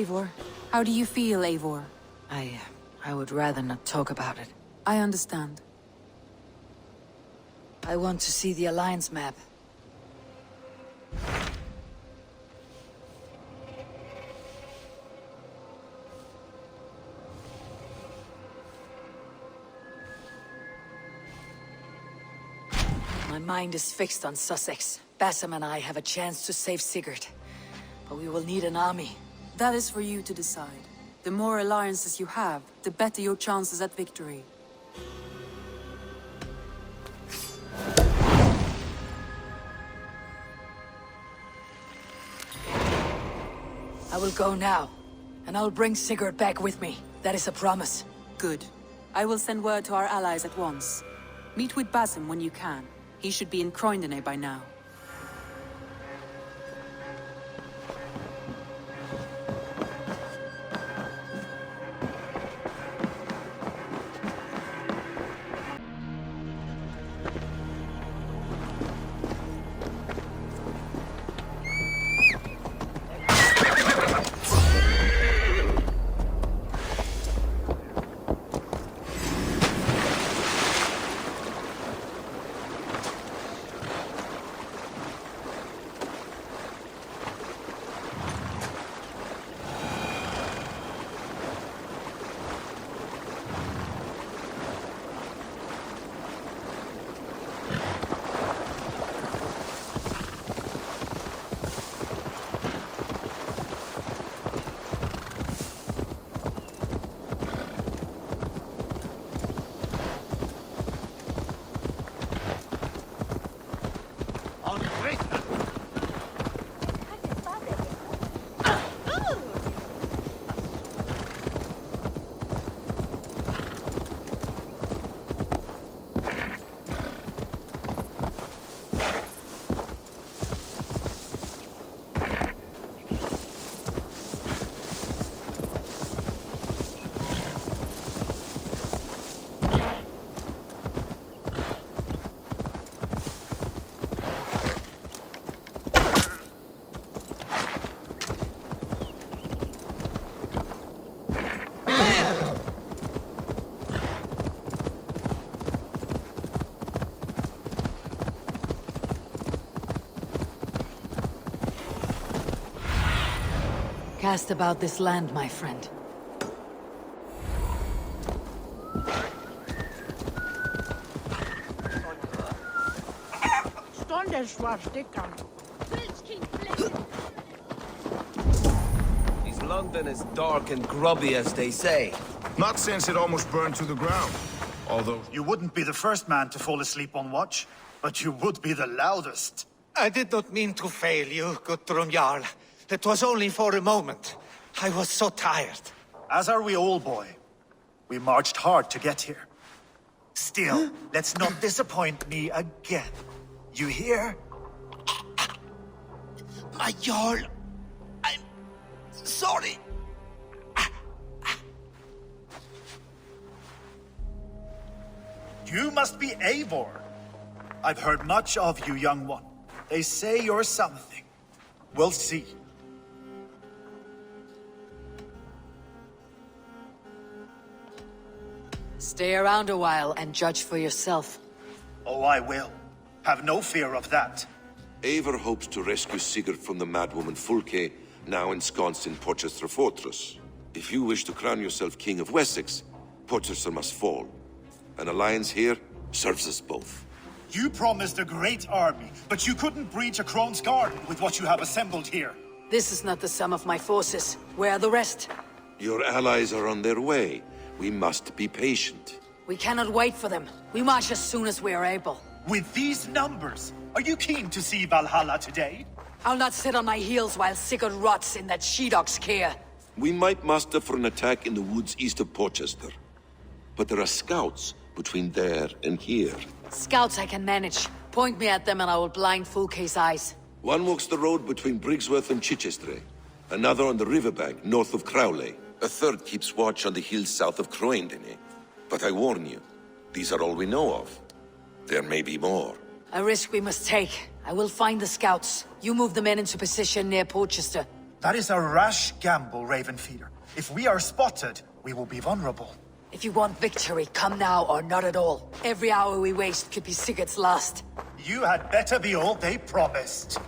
Eivor. How do you feel, Eivor? I would rather not talk about it. I understand. I want to see the Alliance map. My mind is fixed on Sussex. Bassam and I have a chance to save Sigurd. But we will need an army. That is for you to decide. The more alliances you have, the better your chances at victory. I will go now, and I'll bring Sigurd back with me. That is a promise. Good. I will send word to our allies at once. Meet with Basim when you can. He should be in Croydon by now. Cast about this land, my friend. Is London as dark and grubby as they say? Not since it almost burned to the ground. Although You wouldn't be the first man to fall asleep on watch, but you would be the loudest. I did not mean to fail you, Guthrum Jarl. It was only for a moment. I was so tired. As are we all, boy. We marched hard to get here. Still, let's not disappoint me again. You hear? My Jarl, I'm sorry. You must be Eivor. I've heard much of you, young one. They say you're something. We'll see. Stay around a while and judge for yourself. Oh, I will. Have no fear of that. Eivor hopes to rescue Sigurd from the madwoman Fulke, now ensconced in Porchester Fortress. If you wish to crown yourself King of Wessex, Porchester must fall. An alliance here serves us both. You promised a great army, but you couldn't breach a Crone's Garden with what you have assembled here. This is not the sum of my forces. Where are the rest? Your allies are on their way. We must be patient. We cannot wait for them. We march as soon as we are able. With these numbers, are you keen to see Valhalla today? I'll not sit on my heels while Sigurd rots in that she-dog's care. We might muster for an attack in the woods east of Porchester. But there are scouts between there and here. Scouts I can manage. Point me at them and I will blind Fulke's eyes. One walks the road between Briggsworth and Chichester. Another on the riverbank north of Crowley. A third keeps watch on the hills south of Croydon. But I warn you, these are all we know of. There may be more. A risk we must take. I will find the scouts. You move the men into position near Porchester. That is a rash gamble, Ravenfeeder. If we are spotted, we will be vulnerable. If you want victory, come now or not at all. Every hour we waste could be Sigurd's last. You had better be all they promised.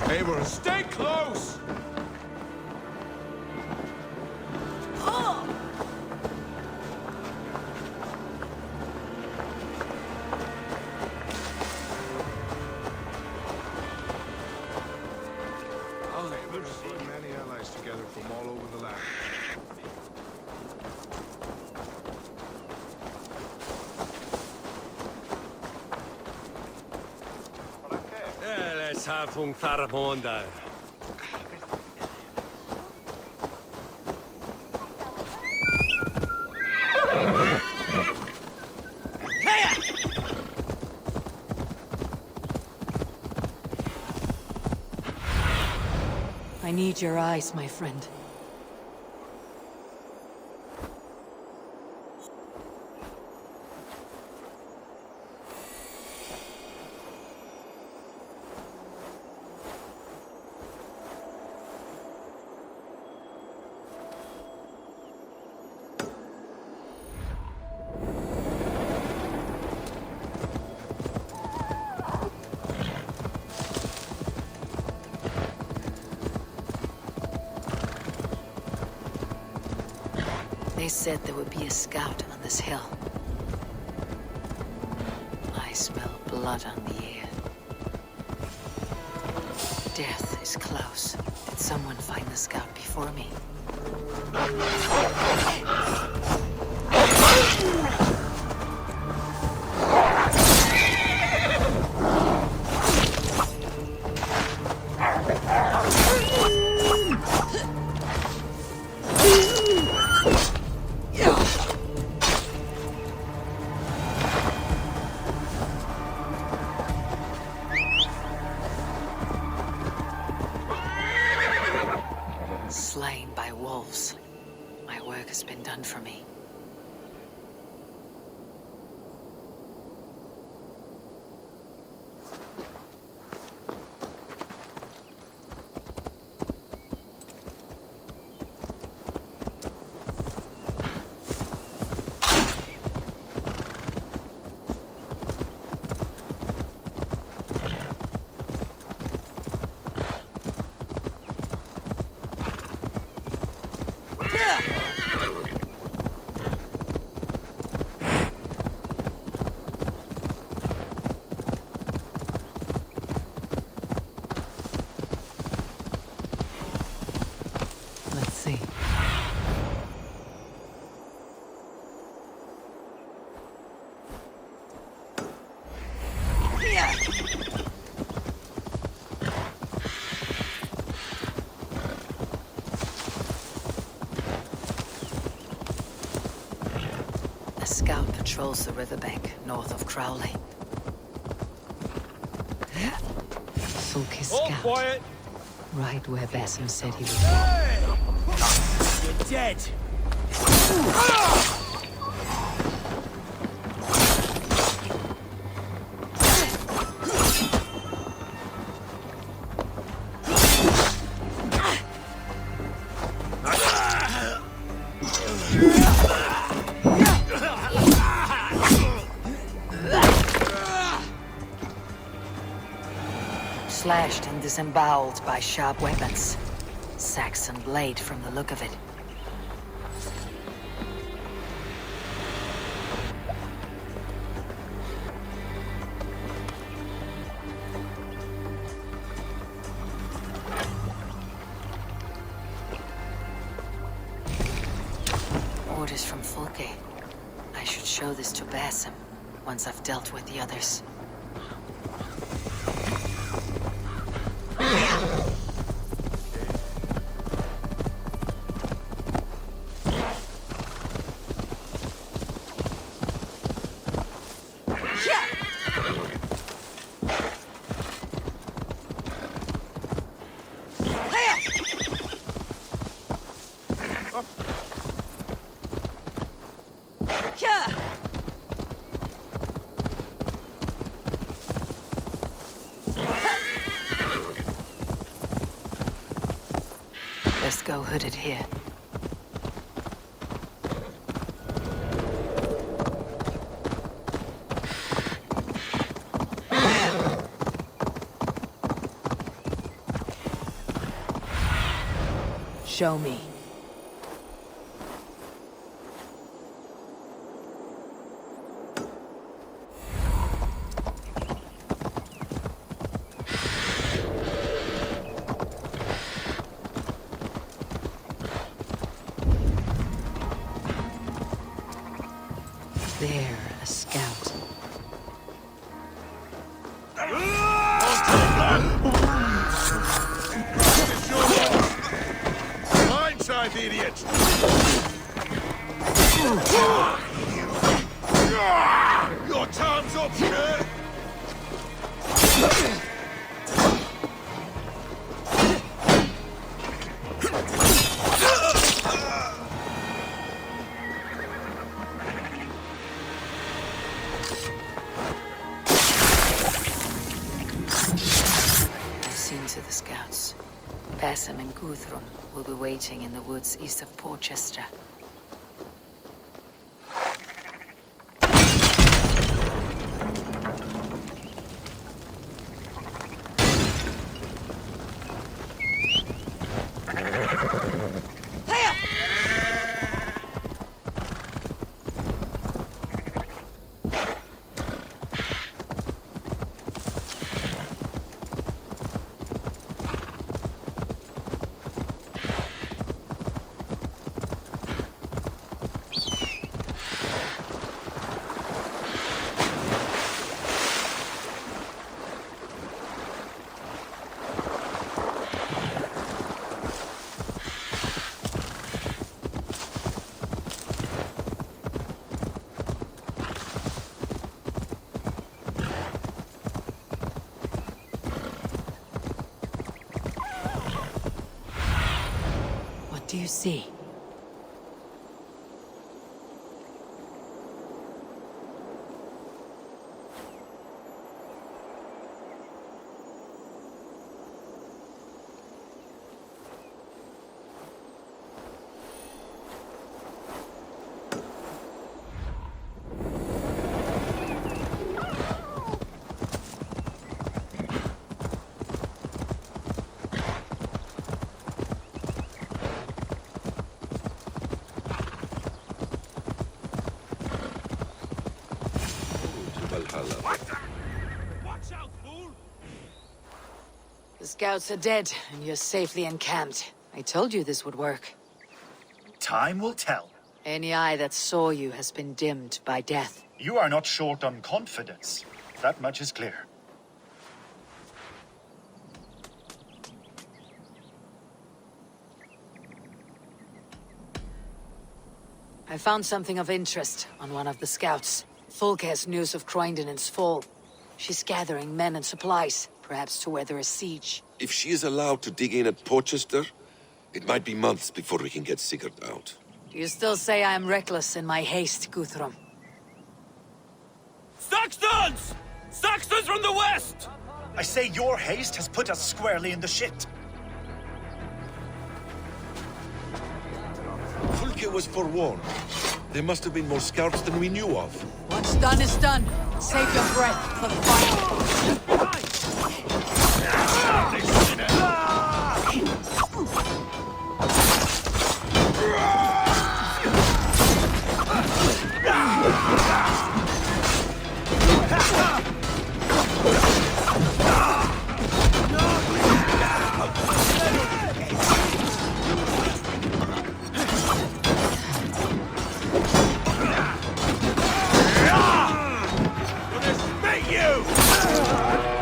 Eivor, stay close! Eivor brought many allies together from all over the land. Let's have un Tharamonda. I need your eyes, my friend. They said there would be a scout on this hill. I smell blood on the air. Death is close. Did someone find the scout before me? Slain by wolves. My work has been done for me. Let's see. A scout patrols the riverbank north of Crowley. Sulky All scout. quiet! Right where Basim said he would be. You're dead! Slashed and disemboweled by sharp weapons. Saxon blade from the look of it. Orders from Fulke. I should show this to Basim once I've dealt with the others. go hooded here. Show me. There, a scout. Blindside, idiot! Your time's up, sir! I've seen to the scouts. Basim and Guthrum will be waiting in the woods east of Porchester. What do you see? Valhalla. The scouts are dead, and you're safely encamped. I told you this would work. Time will tell. Any eye that saw you has been dimmed by death. You are not short on confidence. That much is clear. I found something of interest on one of the scouts. Fulke has news of Croydon's fall. She's gathering men and supplies, perhaps to weather a siege. If she is allowed to dig in at Porchester, it might be months before we can get Sigurd out. Do you still say I am reckless in my haste, Guthrum? Saxons! Saxons from the west! I say your haste has put us squarely in the shit. Fulke was forewarned. There must have been more scouts than we knew of. What's done is done. Save your breath for the fight. Spit you!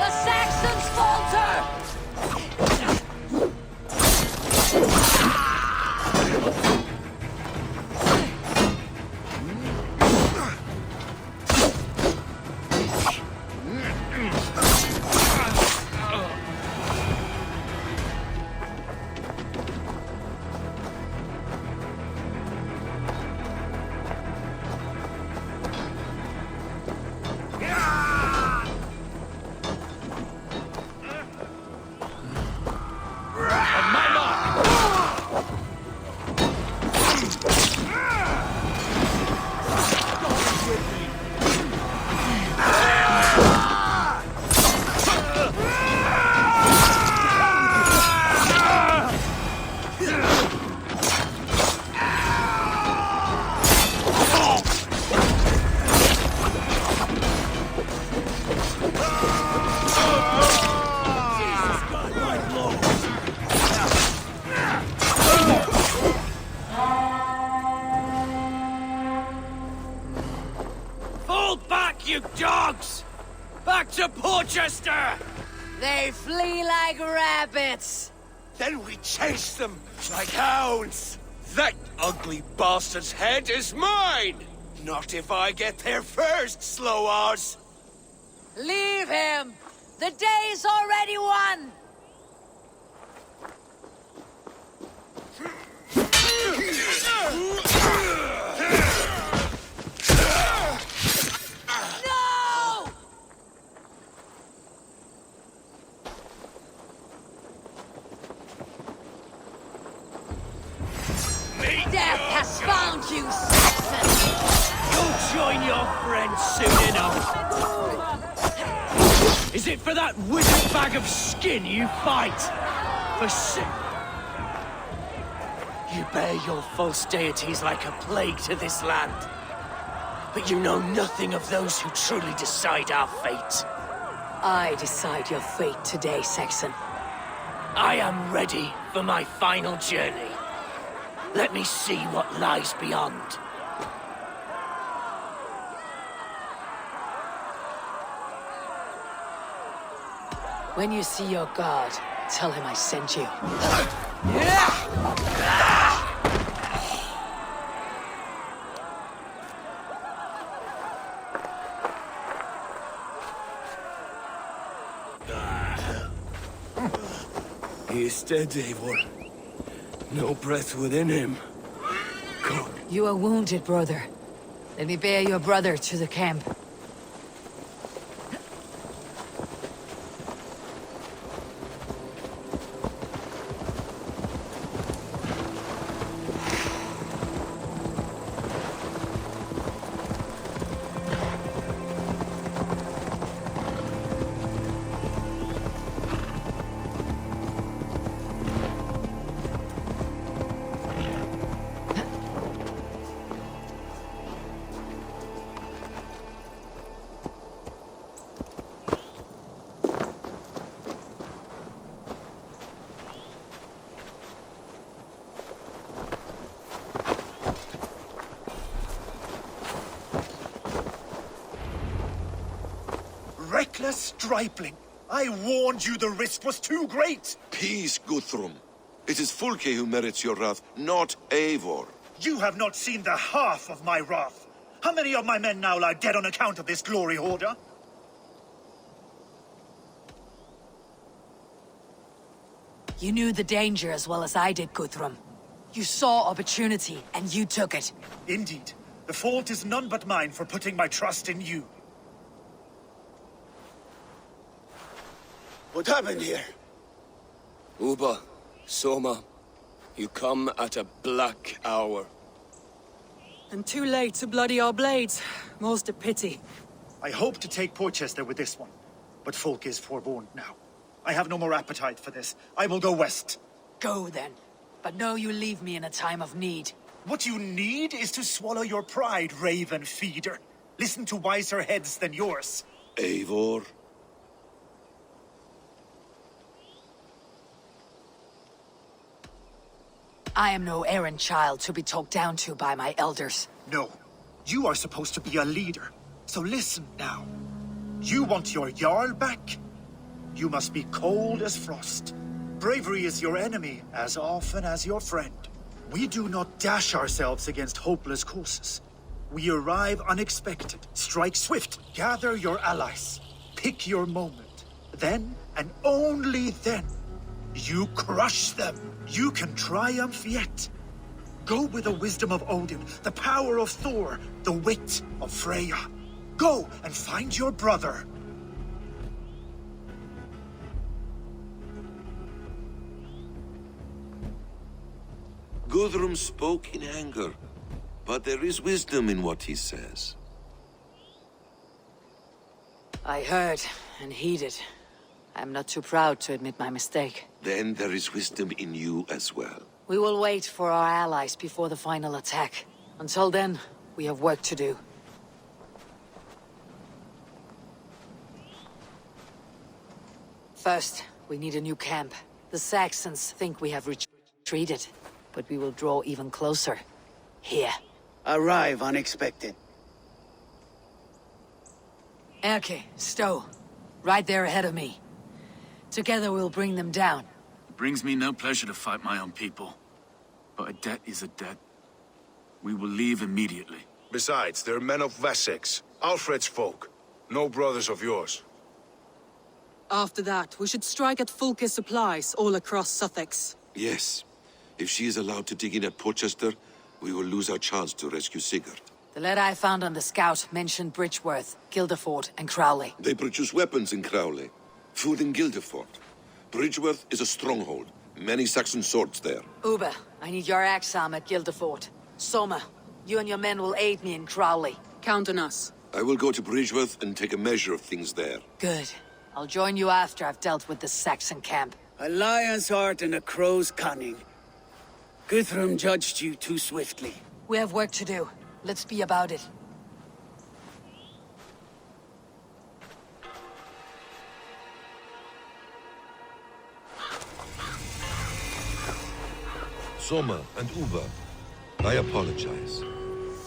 The Saxons falter! Fall back, you dogs! Back to Porchester! They flee like rabbits! Then we chase them like hounds! That ugly bastard's head is mine! Not if I get there first, Slow-Oz! Leave him! The day's already won! No! Death has found you, Saxon! You'll join your friends soon enough! Is it for that wizard bag of skin you fight? For sin? You bear your false deities like a plague to this land. But you know nothing of those who truly decide our fate. I decide your fate today, Saxon. I am ready for my final journey. Let me see what lies beyond. When you see your god, tell him I sent you. He is dead, Eivor. No breath within him. Go. You are wounded, brother. Let me bear your brother to the camp. Reckless stripling! I warned you the risk was too great! Peace, Guthrum. It is Fulke who merits your wrath, not Eivor. You have not seen the half of my wrath. How many of my men now lie dead on account of this glory hoarder? You knew the danger as well as I did, Guthrum. You saw opportunity, and you took it. Indeed. The fault is none but mine for putting my trust in you. What happened here? Uba, Soma, you come at a black hour. And too late to bloody our blades. Most a pity. I hope to take Porchester with this one, but Folk is forewarned now. I have no more appetite for this. I will go west. Go then. But know you leave me in a time of need. What you need is to swallow your pride, raven feeder. Listen to wiser heads than yours. Eivor? I am no errand child to be talked down to by my elders. No. You are supposed to be a leader. So listen now. You want your Jarl back? You must be cold as frost. Bravery is your enemy as often as your friend. We do not dash ourselves against hopeless courses. We arrive unexpected, strike swift, gather your allies, pick your moment. Then, and only then, you crush them. You can triumph yet. Go with the wisdom of Odin, the power of Thor, the wit of Freya. Go and find your brother. Guthrum spoke in anger, but there is wisdom in what he says. I heard and heeded. I'm not too proud to admit my mistake. Then there is wisdom in you as well. We will wait for our allies before the final attack. Until then, we have work to do. First, we need a new camp. The Saxons think we have retreated, but we will draw even closer. Here. Arrive unexpected. Erke, Stowe. Right there ahead of me. Together we'll bring them down. It brings me no pleasure to fight my own people. But a debt is a debt. We will leave immediately. Besides, they're men of Wessex, Alfred's folk. No brothers of yours. After that, we should strike at Fulke's supplies all across Sussex. Yes. If she is allowed to dig in at Portchester, we will lose our chance to rescue Sigurd. The letter I found on the scout mentioned Bridgeworth, Guildeford, and Crowley. They produce weapons in Crowley, food in Guildeford. Bridgeworth is a stronghold. Many Saxon swords there. Uber, I need your axe arm at Guildeford. Soma, you and your men will aid me in Crowley. Count on us. I will go to Bridgeworth and take a measure of things there. Good. I'll join you after I've dealt with the Saxon camp. A lion's heart and a crow's cunning. Guthrum judged you too swiftly. We have work to do. Let's be about it. Soma and Uber, I apologize.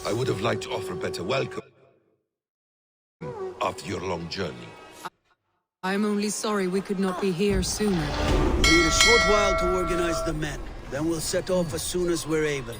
I would have liked to offer a better welcome after your long journey. I'm only sorry we could not be here sooner. We need a short while to organize the men. Then we'll set off as soon as we're able.